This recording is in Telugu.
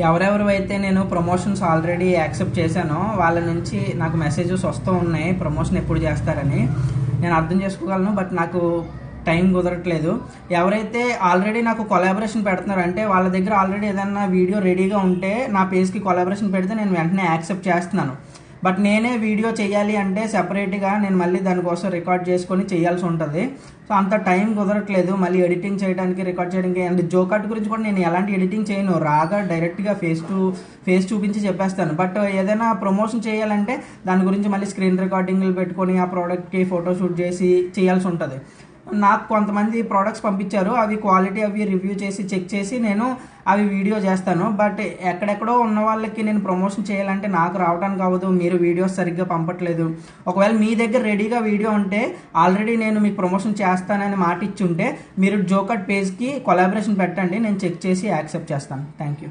ఎవరెవరైతే నేను ప్రమోషన్స్ ఆల్రెడీ యాక్సెప్ట్ చేశానో వాళ్ళ నుంచి నాకు మెసేజెస్ వస్తూ ఉన్నాయి ప్రమోషన్ ఎప్పుడు చేస్తారని. నేను అర్థం చేసుకోగలను, బట్ నాకు టైం కుదరట్లేదు. ఎవరైతే ఆల్రెడీ నాకు కొలాబరేషన్ పెడుతున్నారో అంటే వాళ్ళ దగ్గర ఆల్రెడీ ఏదైనా వీడియో రెడీగా ఉంటే నా పేజ్కి కొలాబరేషన్ పెడితే నేను వెంటనే యాక్సెప్ట్ చేస్తున్నాను. బట్ నేనే వీడియో చేయాలి అంటే సెపరేట్గా నేను మళ్ళీ దానికోసం రికార్డ్ చేసుకొని చేయాల్సి ఉంటుంది. సో అంత టైం కుదరట్లేదు మళ్ళీ ఎడిటింగ్ చేయడానికి, రికార్డ్ చేయడానికి. అండ్ జోకట్ గురించి కూడా నేను ఎలాంటి ఎడిటింగ్ చేయను, రాగా డైరెక్ట్గా ఫేస్ చూపించి చెప్పేస్తాను. బట్ ఏదైనా ప్రమోషన్ చేయాలంటే దాని గురించి మళ్ళీ స్క్రీన్ రికార్డింగ్లు పెట్టుకొని ఆ ప్రోడక్ట్కి ఫోటోషూట్ చేసి చేయాల్సి ఉంటుంది. నాకు కొంతమంది ప్రోడక్ట్స్ పంపించారు, అవి క్వాలిటీ అవి రివ్యూ చేసి చెక్ చేసి నేను అవి వీడియో చేస్తాను. బట్ ఎక్కడెక్కడో ఉన్న వాళ్ళకి నేను ప్రమోషన్ చేయాలంటే నాకు రావడానికి అవ్వదు, మీరు వీడియోస్ సరిగ్గా పంపట్లేదు. ఒకవేళ మీ దగ్గర రెడీగా వీడియో ఉంటే ఆల్రెడీ నేను మీకు ప్రమోషన్ చేస్తానని మాట ఇచ్చి ఉంటే మీరు జోకట్ పేజ్కి కొలాబరేషన్ పెట్టండి, నేను చెక్ చేసి యాక్సెప్ట్ చేస్తాను. Thank you.